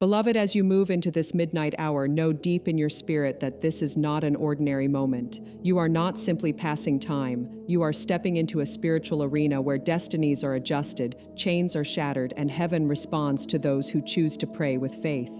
Beloved, as you move into this midnight hour, know deep in your spirit that this is not an ordinary moment. You are not simply passing time. You are stepping into a spiritual arena where destinies are adjusted, chains are shattered, and heaven responds to those who choose to pray with faith.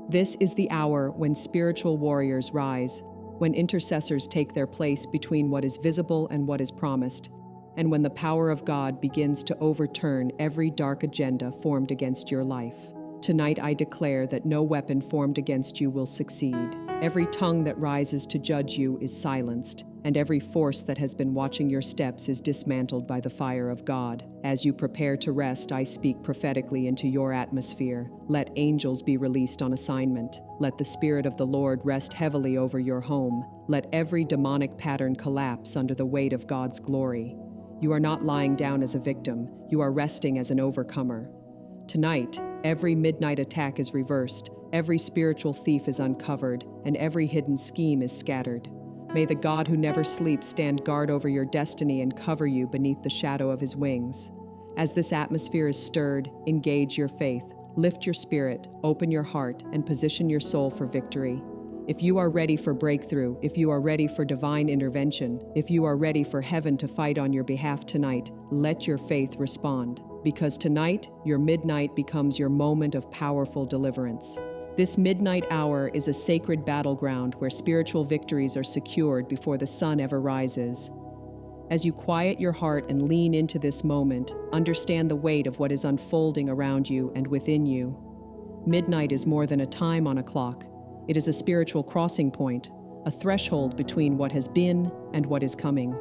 This is the hour when spiritual warriors rise, when intercessors take their place between what is visible and what is promised, and when the power of God begins to overturn every dark agenda formed against your life. Tonight I declare that no weapon formed against you will succeed. Every tongue that rises to judge you is silenced, and every force that has been watching your steps is dismantled by the fire of God. As you prepare to rest, I speak prophetically into your atmosphere. Let angels be released on assignment. Let the Spirit of the Lord rest heavily over your home. Let every demonic pattern collapse under the weight of God's glory. You are not lying down as a victim. You are resting as an overcomer. Tonight, every midnight attack is reversed, every spiritual thief is uncovered, and every hidden scheme is scattered. May the God who never sleeps stand guard over your destiny and cover you beneath the shadow of his wings. As this atmosphere is stirred, engage your faith, lift your spirit, open your heart, and position your soul for victory. If you are ready for breakthrough, if you are ready for divine intervention, if you are ready for heaven to fight on your behalf tonight, let your faith respond. Because tonight, your midnight becomes your moment of powerful deliverance. This midnight hour is a sacred battleground where spiritual victories are secured before the sun ever rises. As you quiet your heart and lean into this moment, understand the weight of what is unfolding around you and within you. Midnight is more than a time on a clock. It is a spiritual crossing point, a threshold between what has been and what is coming.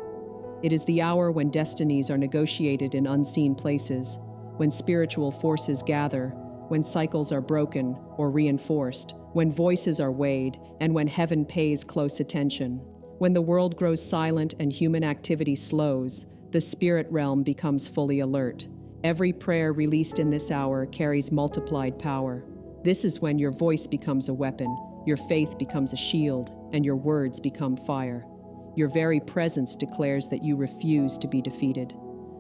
It is the hour when destinies are negotiated in unseen places, when spiritual forces gather, when cycles are broken or reinforced, when voices are weighed, and when heaven pays close attention. When the world grows silent and human activity slows, the spirit realm becomes fully alert. Every prayer released in this hour carries multiplied power. This is when your voice becomes a weapon, your faith becomes a shield, and your words become fire. Your very presence declares that you refuse to be defeated.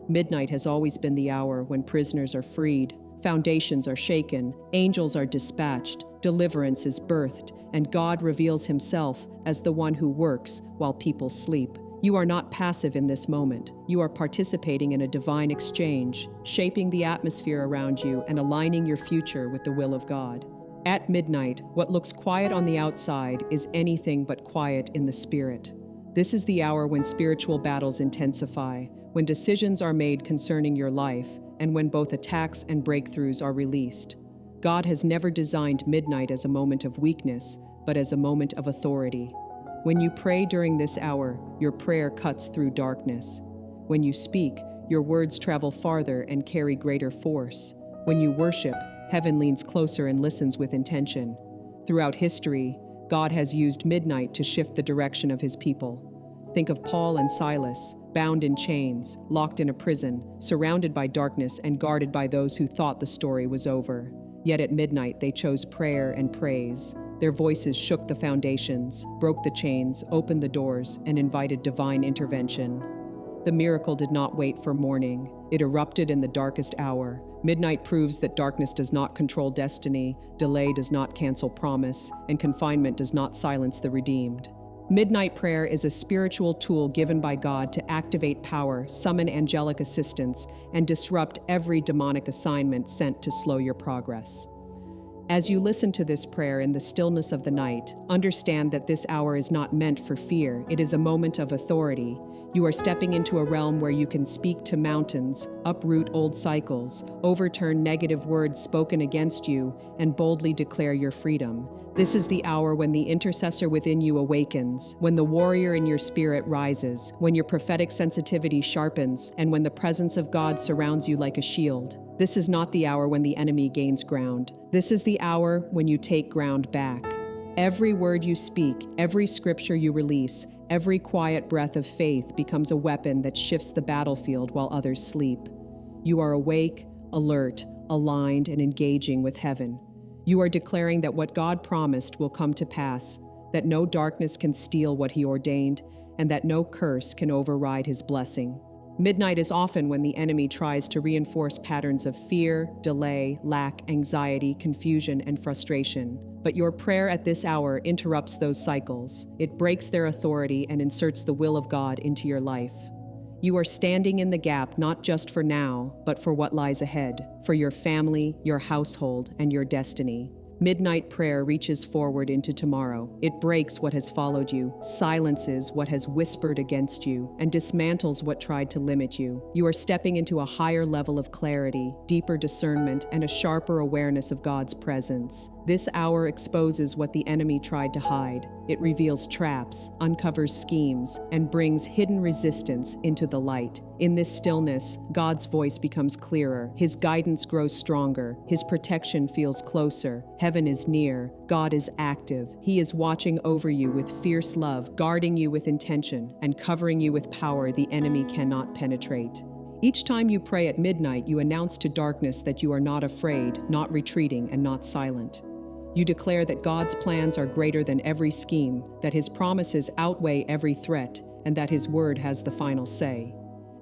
Midnight has always been the hour when prisoners are freed, foundations are shaken, angels are dispatched, deliverance is birthed, and God reveals himself as the one who works while people sleep. You are not passive in this moment. You are participating in a divine exchange, shaping the atmosphere around you and aligning your future with the will of God. At midnight, what looks quiet on the outside is anything but quiet in the spirit. This is the hour when spiritual battles intensify, when decisions are made concerning your life, and when both attacks and breakthroughs are released. God has never designed midnight as a moment of weakness, but as a moment of authority. When you pray during this hour, your prayer cuts through darkness. When you speak, your words travel farther and carry greater force. When you worship, heaven leans closer and listens with intention. Throughout history, God has used midnight to shift the direction of his people. Think of Paul and Silas, bound in chains, locked in a prison, surrounded by darkness and guarded by those who thought the story was over. Yet at midnight they chose prayer and praise. Their voices shook the foundations, broke the chains, opened the doors, and invited divine intervention. The miracle did not wait for morning. It erupted in the darkest hour. Midnight proves that darkness does not control destiny, delay does not cancel promise, and confinement does not silence the redeemed. Midnight prayer is a spiritual tool given by God to activate power, summon angelic assistance, and disrupt every demonic assignment sent to slow your progress. As you listen to this prayer in the stillness of the night, understand that this hour is not meant for fear. It is a moment of authority. You are stepping into a realm where you can speak to mountains, uproot old cycles, overturn negative words spoken against you, and boldly declare your freedom. This is the hour when the intercessor within you awakens, when the warrior in your spirit rises, when your prophetic sensitivity sharpens, and when the presence of God surrounds you like a shield. This is not the hour when the enemy gains ground. This is the hour when you take ground back. Every word you speak, every scripture you release, every quiet breath of faith becomes a weapon that shifts the battlefield while others sleep. You are awake, alert, aligned, and engaging with heaven. You are declaring that what God promised will come to pass, that no darkness can steal what he ordained, and that no curse can override his blessing. Midnight is often when the enemy tries to reinforce patterns of fear, delay, lack, anxiety, confusion, and frustration. But your prayer at this hour interrupts those cycles. It breaks their authority and inserts the will of God into your life. You are standing in the gap not just for now, but for what lies ahead, for your family, your household, and your destiny. Midnight prayer reaches forward into tomorrow. It breaks what has followed you, silences what has whispered against you, and dismantles what tried to limit you. You are stepping into a higher level of clarity, deeper discernment, and a sharper awareness of God's presence. This hour exposes what the enemy tried to hide. It reveals traps, uncovers schemes, and brings hidden resistance into the light. In this stillness, God's voice becomes clearer. His guidance grows stronger. His protection feels closer. Heaven is near. God is active. He is watching over you with fierce love, guarding you with intention, and covering you with power the enemy cannot penetrate. Each time you pray at midnight, you announce to darkness that you are not afraid, not retreating, and not silent. You declare that God's plans are greater than every scheme, that His promises outweigh every threat, and that His word has the final say.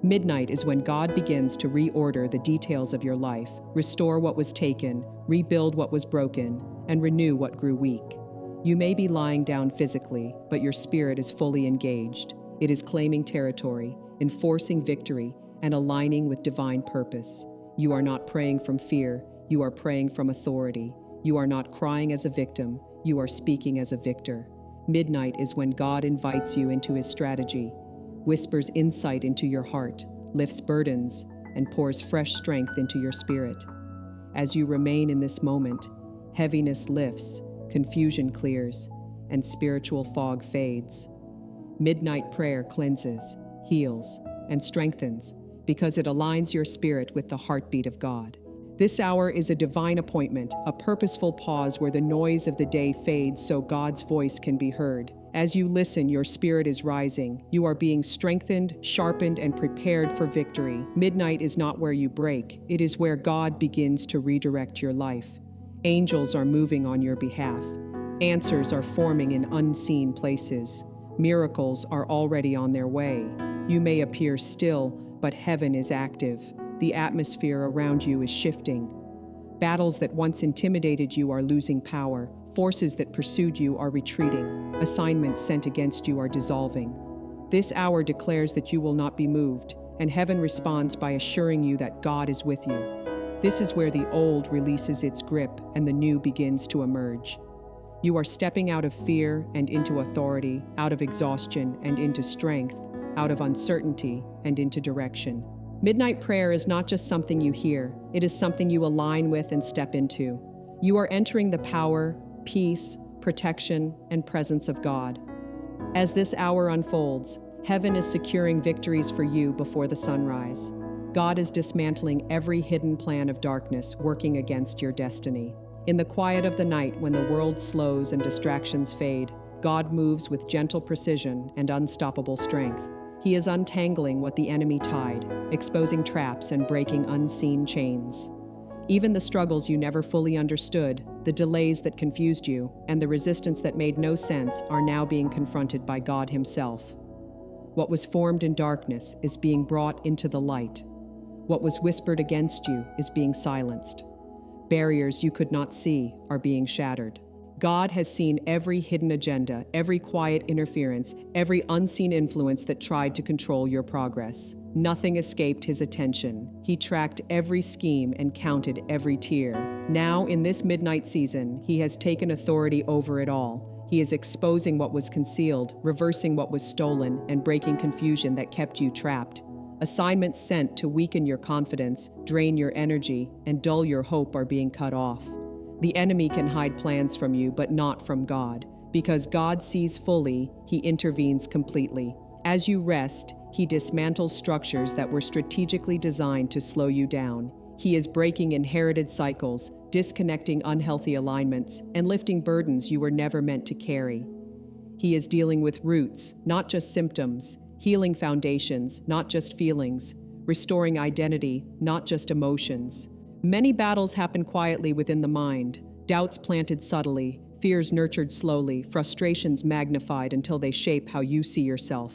Midnight is when God begins to reorder the details of your life, restore what was taken, rebuild what was broken, and renew what grew weak. You may be lying down physically, but your spirit is fully engaged. It is claiming territory, enforcing victory, and aligning with divine purpose. You are not praying from fear, you are praying from authority. You are not crying as a victim, you are speaking as a victor. Midnight is when God invites you into His strategy, whispers insight into your heart, lifts burdens, and pours fresh strength into your spirit. As you remain in this moment, heaviness lifts, confusion clears, and spiritual fog fades. Midnight prayer cleanses, heals, and strengthens because it aligns your spirit with the heartbeat of God. This hour is a divine appointment, a purposeful pause where the noise of the day fades so God's voice can be heard. As you listen, your spirit is rising. You are being strengthened, sharpened, and prepared for victory. Midnight is not where you break. It is where God begins to redirect your life. Angels are moving on your behalf. Answers are forming in unseen places. Miracles are already on their way. You may appear still, but heaven is active. The atmosphere around you is shifting. Battles that once intimidated you are losing power. Forces that pursued you are retreating. Assignments sent against you are dissolving. This hour declares that you will not be moved, and heaven responds by assuring you that God is with you. This is where the old releases its grip and the new begins to emerge. You are stepping out of fear and into authority, out of exhaustion and into strength, out of uncertainty and into direction. Midnight prayer is not just something you hear, it is something you align with and step into. You are entering the power, peace, protection, and presence of God. As this hour unfolds, heaven is securing victories for you before the sunrise. God is dismantling every hidden plan of darkness working against your destiny. In the quiet of the night, when the world slows and distractions fade, God moves with gentle precision and unstoppable strength. He is untangling what the enemy tied, exposing traps and breaking unseen chains. Even the struggles you never fully understood, the delays that confused you, and the resistance that made no sense are now being confronted by God Himself. What was formed in darkness is being brought into the light. What was whispered against you is being silenced. Barriers you could not see are being shattered. God has seen every hidden agenda, every quiet interference, every unseen influence that tried to control your progress. Nothing escaped His attention. He tracked every scheme and counted every tear. Now, in this midnight season, He has taken authority over it all. He is exposing what was concealed, reversing what was stolen, and breaking confusion that kept you trapped. Assignments sent to weaken your confidence, drain your energy, and dull your hope are being cut off. The enemy can hide plans from you, but not from God. Because God sees fully, He intervenes completely. As you rest, He dismantles structures that were strategically designed to slow you down. He is breaking inherited cycles, disconnecting unhealthy alignments, and lifting burdens you were never meant to carry. He is dealing with roots, not just symptoms, healing foundations, not just feelings, restoring identity, not just emotions. Many battles happen quietly within the mind, doubts planted subtly, fears nurtured slowly, frustrations magnified until they shape how you see yourself.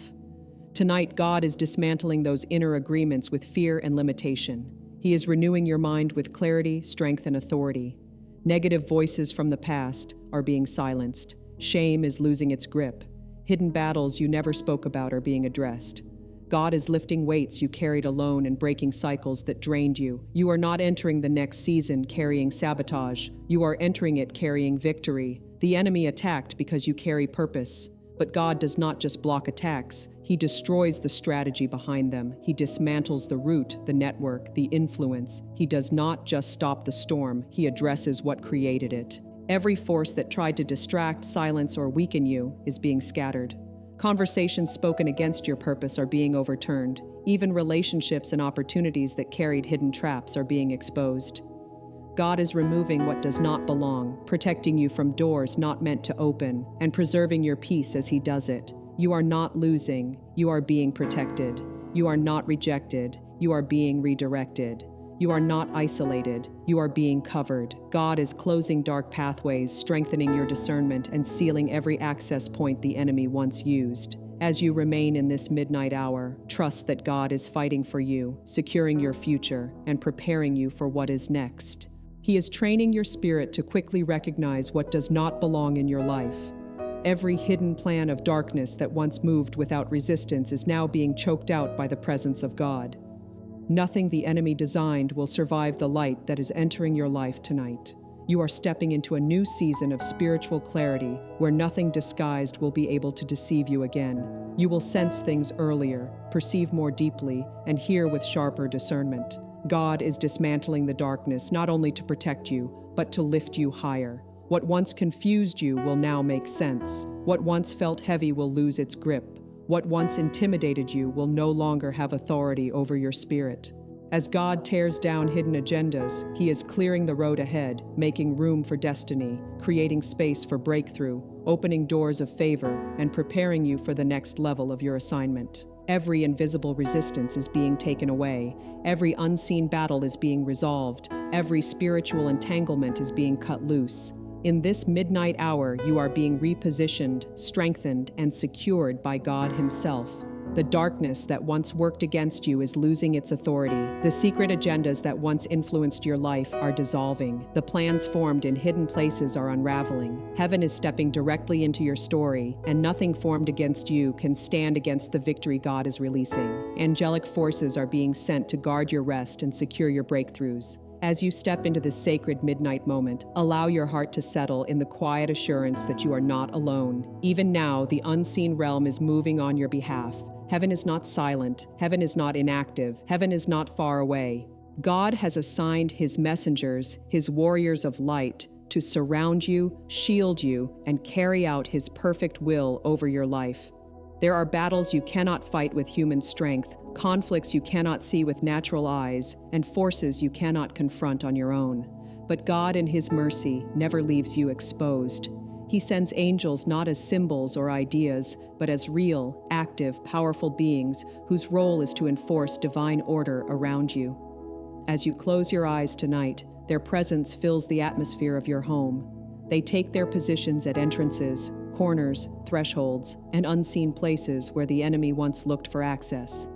Tonight, God is dismantling those inner agreements with fear and limitation. He is renewing your mind with clarity, strength, and authority. Negative voices from the past are being silenced. Shame is losing its grip. Hidden battles you never spoke about are being addressed. God is lifting weights you carried alone and breaking cycles that drained you. You are not entering the next season carrying sabotage. You are entering it carrying victory. The enemy attacked because you carry purpose. But God does not just block attacks. He destroys the strategy behind them. He dismantles the root, the network, the influence. He does not just stop the storm. He addresses what created it. Every force that tried to distract, silence, or weaken you is being scattered. Conversations spoken against your purpose are being overturned. Even relationships and opportunities that carried hidden traps are being exposed. God is removing what does not belong, protecting you from doors not meant to open, and preserving your peace as He does it. You are not losing, you are being protected. You are not rejected, you are being redirected. You are not isolated, you are being covered. God is closing dark pathways, strengthening your discernment, and sealing every access point the enemy once used. As you remain in this midnight hour, trust that God is fighting for you, securing your future, and preparing you for what is next. He is training your spirit to quickly recognize what does not belong in your life. Every hidden plan of darkness that once moved without resistance is now being choked out by the presence of God. Nothing the enemy designed will survive the light that is entering your life tonight. You are stepping into a new season of spiritual clarity where nothing disguised will be able to deceive you again. You will sense things earlier, perceive more deeply, and hear with sharper discernment. God is dismantling the darkness not only to protect you, but to lift you higher. What once confused you will now make sense. What once felt heavy will lose its grip. What once intimidated you will no longer have authority over your spirit. As God tears down hidden agendas, He is clearing the road ahead, making room for destiny, creating space for breakthrough, opening doors of favor, and preparing you for the next level of your assignment. Every invisible resistance is being taken away. Every unseen battle is being resolved. Every spiritual entanglement is being cut loose. In this midnight hour, you are being repositioned, strengthened, and secured by God Himself. The darkness that once worked against you is losing its authority. The secret agendas that once influenced your life are dissolving. The plans formed in hidden places are unraveling. Heaven is stepping directly into your story, and nothing formed against you can stand against the victory God is releasing. Angelic forces are being sent to guard your rest and secure your breakthroughs. As you step into this sacred midnight moment, allow your heart to settle in the quiet assurance that you are not alone. Even now, the unseen realm is moving on your behalf. Heaven is not silent. Heaven is not inactive. Heaven is not far away. God has assigned His messengers, His warriors of light, to surround you, shield you, and carry out His perfect will over your life. There are battles you cannot fight with human strength, conflicts you cannot see with natural eyes, and forces you cannot confront on your own. But God in His mercy never leaves you exposed. He sends angels not as symbols or ideas, but as real, active, powerful beings whose role is to enforce divine order around you. As you close your eyes tonight, their presence fills the atmosphere of your home. They take their positions at entrances, corners, thresholds, and unseen places where the enemy once looked for access.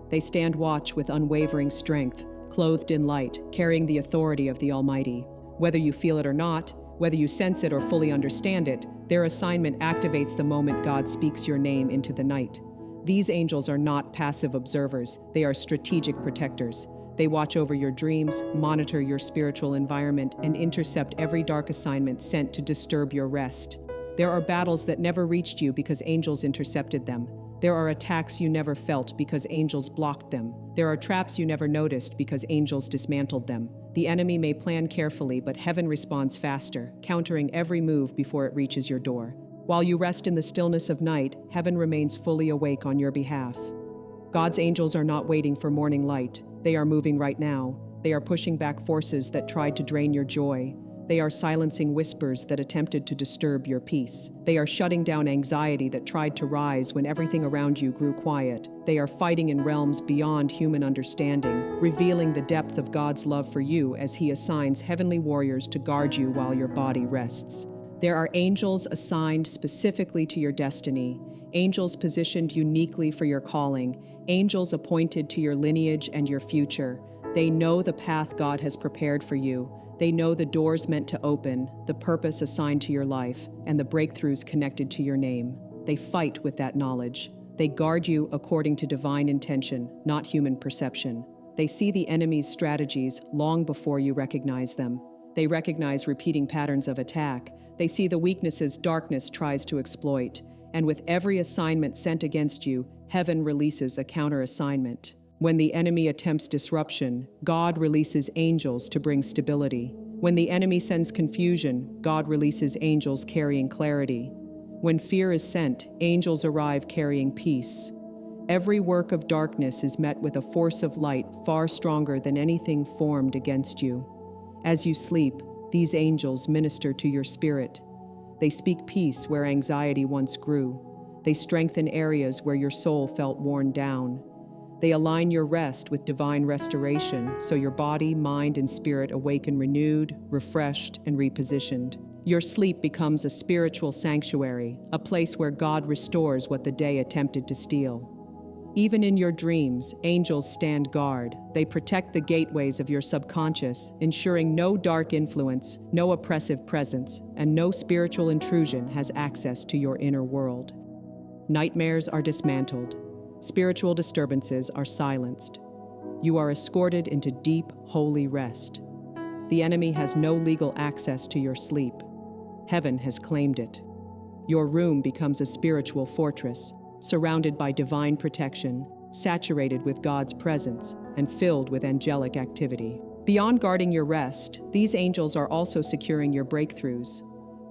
They stand watch with unwavering strength, clothed in light, carrying the authority of the Almighty. Whether you feel it or not, whether you sense it or fully understand it, their assignment activates the moment God speaks your name into the night. These angels are not passive observers, they are strategic protectors. They watch over your dreams, monitor your spiritual environment, and intercept every dark assignment sent to disturb your rest. There are battles that never reached you because angels intercepted them. There are attacks you never felt because angels blocked them. There are traps you never noticed because angels dismantled them. The enemy may plan carefully, but heaven responds faster, countering every move before it reaches your door. While you rest in the stillness of night, heaven remains fully awake on your behalf. God's angels are not waiting for morning light. They are moving right now. They are pushing back forces that tried to drain your joy. They are silencing whispers that attempted to disturb your peace. They are shutting down anxiety that tried to rise when everything around you grew quiet. They are fighting in realms beyond human understanding, revealing the depth of God's love for you as He assigns heavenly warriors to guard you while your body rests. There are angels assigned specifically to your destiny, angels positioned uniquely for your calling, angels appointed to your lineage and your future. They know the path God has prepared for you. They know the doors meant to open, the purpose assigned to your life, and the breakthroughs connected to your name. They fight with that knowledge. They guard you according to divine intention, not human perception. They see the enemy's strategies long before you recognize them. They recognize repeating patterns of attack. They see the weaknesses darkness tries to exploit. And with every assignment sent against you, heaven releases a counter-assignment. When the enemy attempts disruption, God releases angels to bring stability. When the enemy sends confusion, God releases angels carrying clarity. When fear is sent, angels arrive carrying peace. Every work of darkness is met with a force of light far stronger than anything formed against you. As you sleep, these angels minister to your spirit. They speak peace where anxiety once grew. They strengthen areas where your soul felt worn down. They align your rest with divine restoration, so your body, mind, and spirit awaken renewed, refreshed, and repositioned. Your sleep becomes a spiritual sanctuary, a place where God restores what the day attempted to steal. Even in your dreams, angels stand guard. They protect the gateways of your subconscious, ensuring no dark influence, no oppressive presence, and no spiritual intrusion has access to your inner world. Nightmares are dismantled. Spiritual disturbances are silenced. You are escorted into deep, holy rest. The enemy has no legal access to your sleep. Heaven has claimed it. Your room becomes a spiritual fortress, surrounded by divine protection, saturated with God's presence, and filled with angelic activity. Beyond guarding your rest, these angels are also securing your breakthroughs.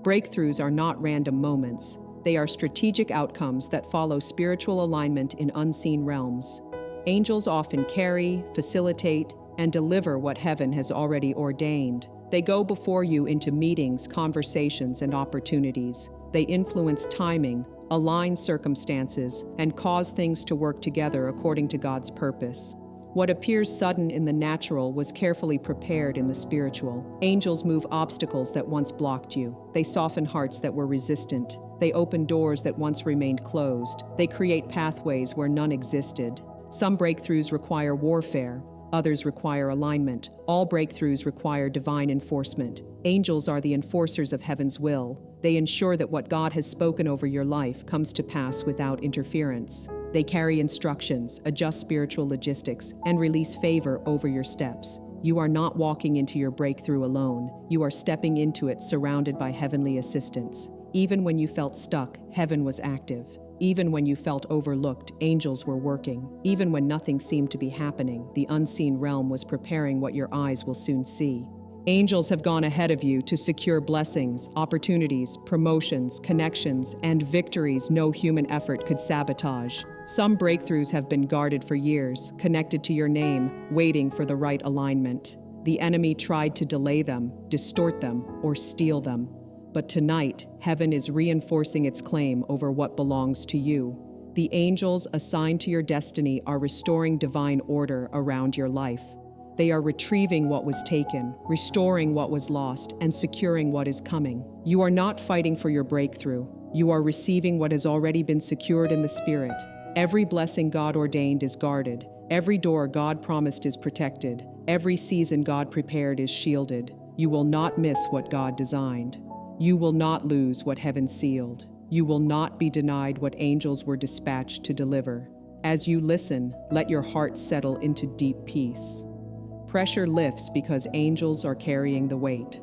Breakthroughs are not random moments. They are strategic outcomes that follow spiritual alignment in unseen realms. Angels often carry, facilitate, and deliver what heaven has already ordained. They go before you into meetings, conversations, and opportunities. They influence timing, align circumstances, and cause things to work together according to God's purpose. What appears sudden in the natural was carefully prepared in the spiritual. Angels move obstacles that once blocked you. They soften hearts that were resistant. They open doors that once remained closed. They create pathways where none existed. Some breakthroughs require warfare. Others require alignment. All breakthroughs require divine enforcement. Angels are the enforcers of heaven's will. They ensure that what God has spoken over your life comes to pass without interference. They carry instructions, adjust spiritual logistics, and release favor over your steps. You are not walking into your breakthrough alone. You are stepping into it surrounded by heavenly assistance. Even when you felt stuck, heaven was active. Even when you felt overlooked, angels were working. Even when nothing seemed to be happening, the unseen realm was preparing what your eyes will soon see. Angels have gone ahead of you to secure blessings, opportunities, promotions, connections, and victories no human effort could sabotage. Some breakthroughs have been guarded for years, connected to your name, waiting for the right alignment. The enemy tried to delay them, distort them, or steal them. But tonight, heaven is reinforcing its claim over what belongs to you. The angels assigned to your destiny are restoring divine order around your life. They are retrieving what was taken, restoring what was lost, and securing what is coming. You are not fighting for your breakthrough. You are receiving what has already been secured in the Spirit. Every blessing God ordained is guarded. Every door God promised is protected. Every season God prepared is shielded. You will not miss what God designed. You will not lose what heaven sealed. You will not be denied what angels were dispatched to deliver. As you listen, let your heart settle into deep peace. Pressure lifts because angels are carrying the weight.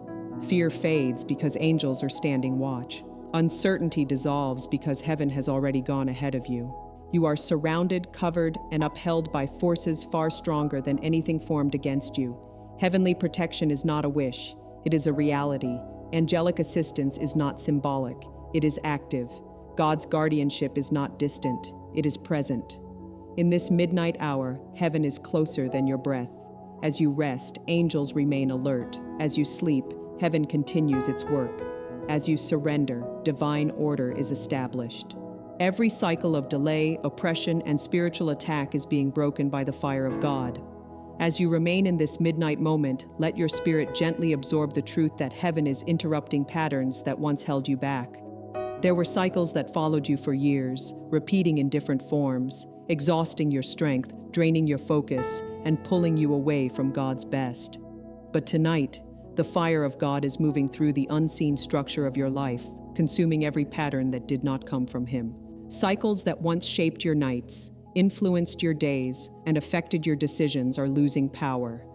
Fear fades because angels are standing watch. Uncertainty dissolves because heaven has already gone ahead of you. You are surrounded, covered, and upheld by forces far stronger than anything formed against you. Heavenly protection is not a wish, it is a reality. Angelic assistance is not symbolic, it is active. God's guardianship is not distant, it is present. In this midnight hour, heaven is closer than your breath. As you rest, angels remain alert. As you sleep, heaven continues its work. As you surrender, divine order is established. Every cycle of delay, oppression, and spiritual attack is being broken by the fire of God. As you remain in this midnight moment, let your spirit gently absorb the truth that heaven is interrupting patterns that once held you back. There were cycles that followed you for years, repeating in different forms, exhausting your strength, draining your focus, and pulling you away from God's best. But tonight, the fire of God is moving through the unseen structure of your life, consuming every pattern that did not come from Him. Cycles that once shaped your nights, influenced your days, and affected your decisions are losing power.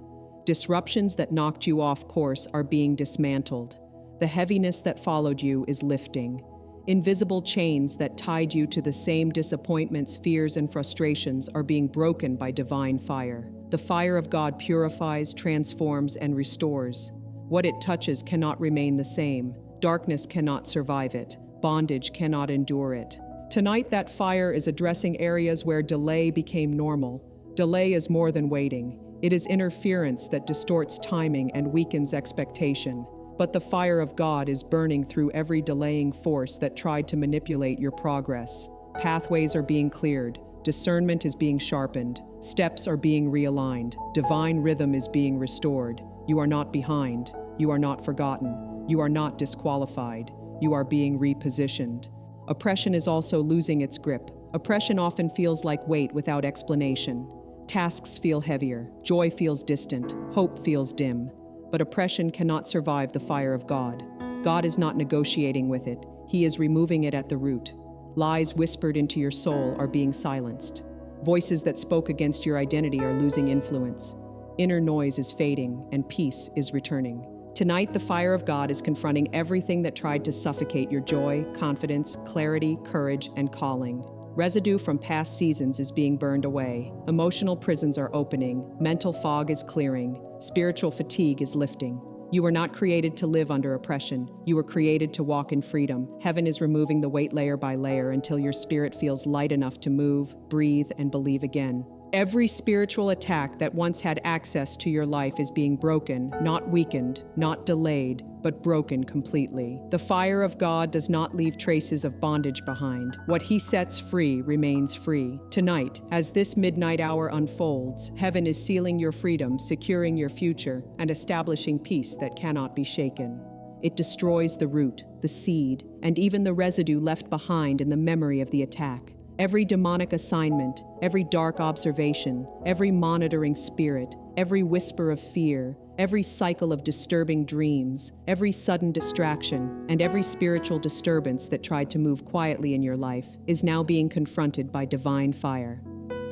Disruptions that knocked you off course are being dismantled. The heaviness that followed you is lifting. Invisible chains that tied you to the same disappointments, fears, and frustrations are being broken by divine fire. The fire of God purifies, transforms, and restores. What it touches cannot remain the same. Darkness cannot survive it. Bondage cannot endure it. Tonight, that fire is addressing areas where delay became normal. Delay is more than waiting. It is interference that distorts timing and weakens expectation. But the fire of God is burning through every delaying force that tried to manipulate your progress. Pathways are being cleared. Discernment is being sharpened. Steps are being realigned. Divine rhythm is being restored. You are not behind. You are not forgotten. You are not disqualified. You are being repositioned. Oppression is also losing its grip. Oppression often feels like weight without explanation. Tasks feel heavier. Joy feels distant. Hope feels dim. But oppression cannot survive the fire of God. God is not negotiating with it. He is removing it at the root. Lies whispered into your soul are being silenced. Voices that spoke against your identity are losing influence. Inner noise is fading, and peace is returning. Tonight, the fire of God is confronting everything that tried to suffocate your joy, confidence, clarity, courage, and calling. Residue from past seasons is being burned away. Emotional prisons are opening. Mental fog is clearing. Spiritual fatigue is lifting. You were not created to live under oppression. You were created to walk in freedom. Heaven is removing the weight layer by layer until your spirit feels light enough to move, breathe, and believe again. Every spiritual attack that once had access to your life is being broken, not weakened, not delayed, but broken completely. The fire of God does not leave traces of bondage behind. What He sets free remains free. Tonight, as this midnight hour unfolds, heaven is sealing your freedom, securing your future, and establishing peace that cannot be shaken. It destroys the root, the seed, and even the residue left behind in the memory of the attack. Every demonic assignment, every dark observation, every monitoring spirit, every whisper of fear, every cycle of disturbing dreams, every sudden distraction, and every spiritual disturbance that tried to move quietly in your life is now being confronted by divine fire.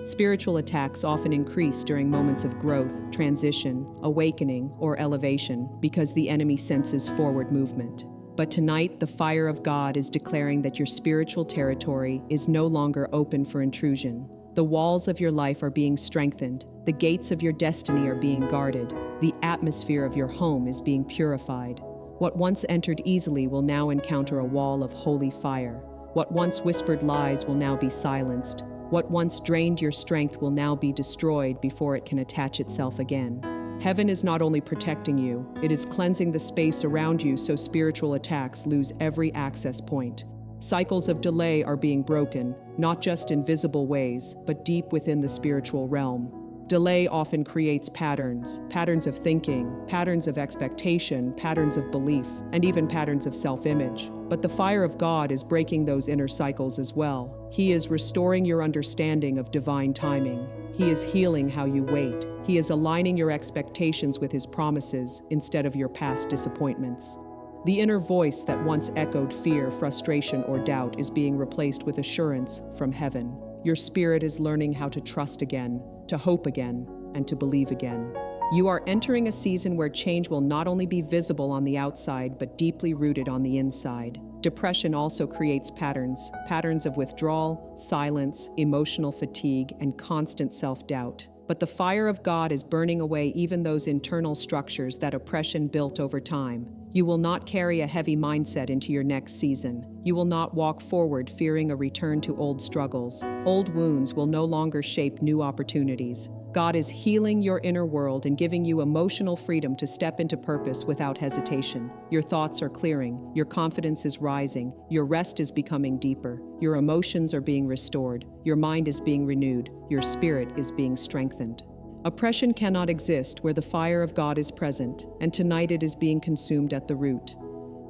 Spiritual attacks often increase during moments of growth, transition, awakening, or elevation because the enemy senses forward movement. But tonight, the fire of God is declaring that your spiritual territory is no longer open for intrusion. The walls of your life are being strengthened. The gates of your destiny are being guarded. The atmosphere of your home is being purified. What once entered easily will now encounter a wall of holy fire. What once whispered lies will now be silenced. What once drained your strength will now be destroyed before it can attach itself again. Heaven is not only protecting you, it is cleansing the space around you so spiritual attacks lose every access point. Cycles of delay are being broken, not just in visible ways, but deep within the spiritual realm. Delay often creates patterns of thinking, patterns of expectation, patterns of belief, and even patterns of self-image. But the fire of God is breaking those inner cycles as well. He is restoring your understanding of divine timing. He is healing how you wait. He is aligning your expectations with His promises instead of your past disappointments. The inner voice that once echoed fear, frustration, or doubt is being replaced with assurance from heaven. Your spirit is learning how to trust again, to hope again, and to believe again. You are entering a season where change will not only be visible on the outside, but deeply rooted on the inside. Depression also creates patterns of withdrawal, silence, emotional fatigue, and constant self-doubt. But the fire of God is burning away even those internal structures that oppression built over time. You will not carry a heavy mindset into your next season. You will not walk forward fearing a return to old struggles. Old wounds will no longer shape new opportunities. God is healing your inner world and giving you emotional freedom to step into purpose without hesitation. Your thoughts are clearing, your confidence is rising, your rest is becoming deeper, your emotions are being restored, your mind is being renewed, your spirit is being strengthened. Oppression cannot exist where the fire of God is present, and tonight it is being consumed at the root.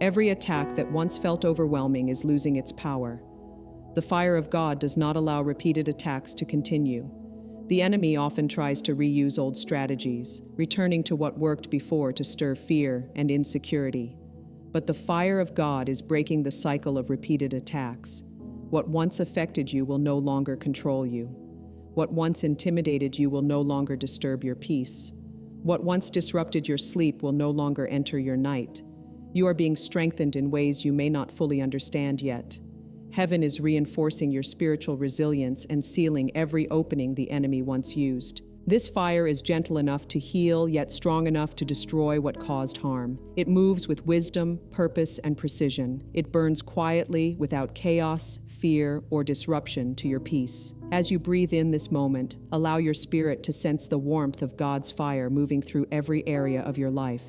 Every attack that once felt overwhelming is losing its power. The fire of God does not allow repeated attacks to continue. The enemy often tries to reuse old strategies, returning to what worked before to stir fear and insecurity. But the fire of God is breaking the cycle of repeated attacks. What once affected you will no longer control you. What once intimidated you will no longer disturb your peace. What once disrupted your sleep will no longer enter your night. You are being strengthened in ways you may not fully understand yet. Heaven is reinforcing your spiritual resilience and sealing every opening the enemy once used. This fire is gentle enough to heal, yet strong enough to destroy what caused harm. It moves with wisdom, purpose, and precision. It burns quietly, without chaos, fear, or disruption to your peace. As you breathe in this moment, allow your spirit to sense the warmth of God's fire moving through every area of your life.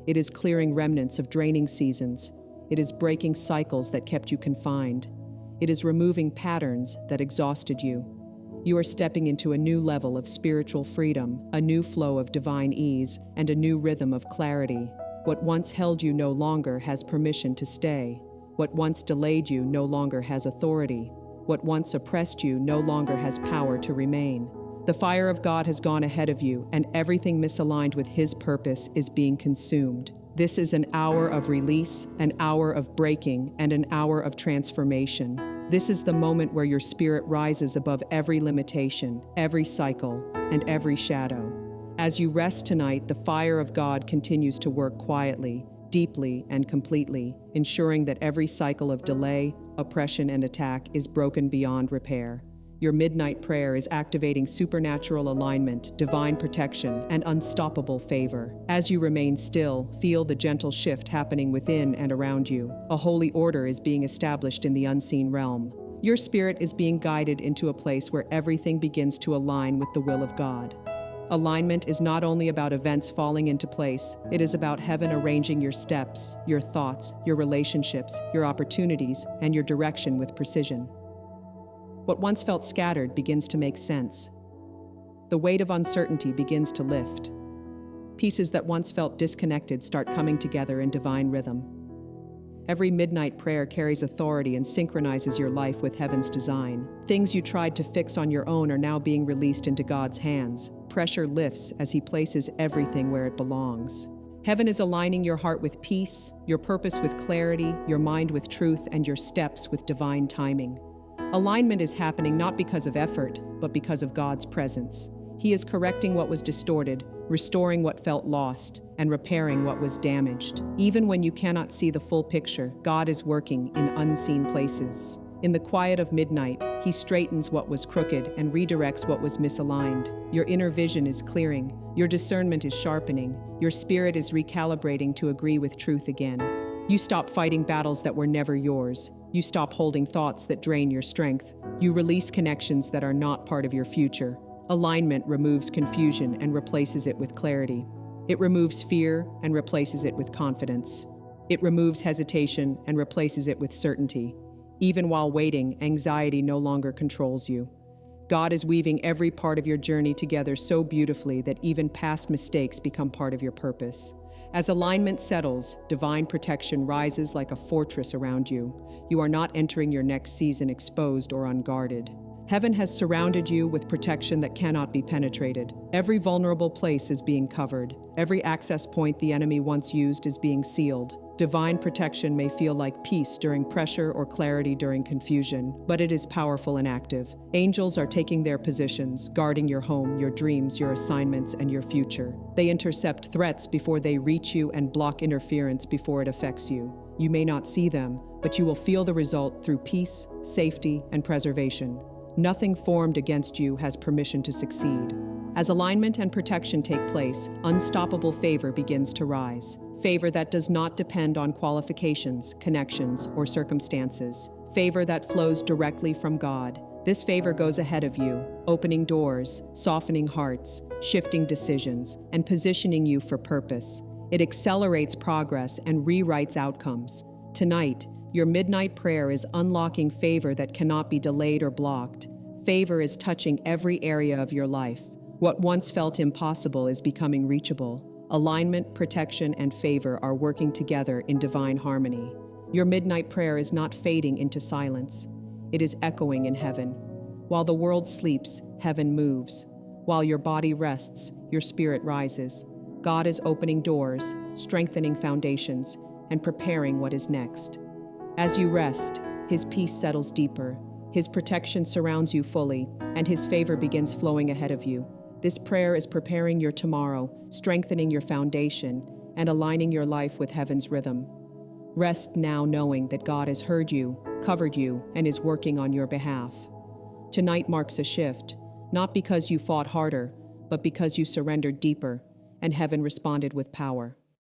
It is clearing remnants of draining seasons. It is breaking cycles that kept you confined. It is removing patterns that exhausted you. You are stepping into a new level of spiritual freedom, a new flow of divine ease, and a new rhythm of clarity. What once held you no longer has permission to stay. What once delayed you no longer has authority. What once oppressed you no longer has power to remain. The fire of God has gone ahead of you, and everything misaligned with His purpose is being consumed. This is an hour of release, an hour of breaking, and an hour of transformation. This is the moment where your spirit rises above every limitation, every cycle, and every shadow. As you rest tonight, the fire of God continues to work quietly, deeply, and completely, ensuring that every cycle of delay, oppression, and attack is broken beyond repair. Your midnight prayer is activating supernatural alignment, divine protection, and unstoppable favor. As you remain still, feel the gentle shift happening within and around you. A holy order is being established in the unseen realm. Your spirit is being guided into a place where everything begins to align with the will of God. Alignment is not only about events falling into place, it is about heaven arranging your steps, your thoughts, your relationships, your opportunities, and your direction with precision. What once felt scattered begins to make sense. The weight of uncertainty begins to lift. Pieces that once felt disconnected start coming together in divine rhythm. Every midnight prayer carries authority and synchronizes your life with heaven's design. Things you tried to fix on your own are now being released into God's hands. Pressure lifts as He places everything where it belongs. Heaven is aligning your heart with peace, your purpose with clarity, your mind with truth, and your steps with divine timing. Alignment is happening not because of effort, but because of God's presence. He is correcting what was distorted, restoring what felt lost, and repairing what was damaged. Even when you cannot see the full picture, God is working in unseen places. In the quiet of midnight, He straightens what was crooked and redirects what was misaligned. Your inner vision is clearing, your discernment is sharpening, your spirit is recalibrating to agree with truth again. You stop fighting battles that were never yours. You stop holding thoughts that drain your strength. You release connections that are not part of your future. Alignment removes confusion and replaces it with clarity. It removes fear and replaces it with confidence. It removes hesitation and replaces it with certainty. Even while waiting, anxiety no longer controls you. God is weaving every part of your journey together so beautifully that even past mistakes become part of your purpose. As alignment settles, divine protection rises like a fortress around you. You are not entering your next season exposed or unguarded. Heaven has surrounded you with protection that cannot be penetrated. Every vulnerable place is being covered. Every access point the enemy once used is being sealed. Divine protection may feel like peace during pressure or clarity during confusion, but it is powerful and active. Angels are taking their positions, guarding your home, your dreams, your assignments, and your future. They intercept threats before they reach you and block interference before it affects you. You may not see them, but you will feel the result through peace, safety, and preservation. Nothing formed against you has permission to succeed. As alignment and protection take place, unstoppable favor begins to rise. Favor that does not depend on qualifications, connections, or circumstances. Favor that flows directly from God. This favor goes ahead of you, opening doors, softening hearts, shifting decisions, and positioning you for purpose. It accelerates progress and rewrites outcomes. Tonight, your midnight prayer is unlocking favor that cannot be delayed or blocked. Favor is touching every area of your life. What once felt impossible is becoming reachable. Alignment, protection, and favor are working together in divine harmony. Your midnight prayer is not fading into silence. It is echoing in heaven. While the world sleeps, heaven moves. While your body rests, your spirit rises. God is opening doors, strengthening foundations, and preparing what is next. As you rest, His peace settles deeper. His protection surrounds you fully, and His favor begins flowing ahead of you. This prayer is preparing your tomorrow, strengthening your foundation, and aligning your life with heaven's rhythm. Rest now knowing that God has heard you, covered you, and is working on your behalf. Tonight marks a shift, not because you fought harder, but because you surrendered deeper, and heaven responded with power.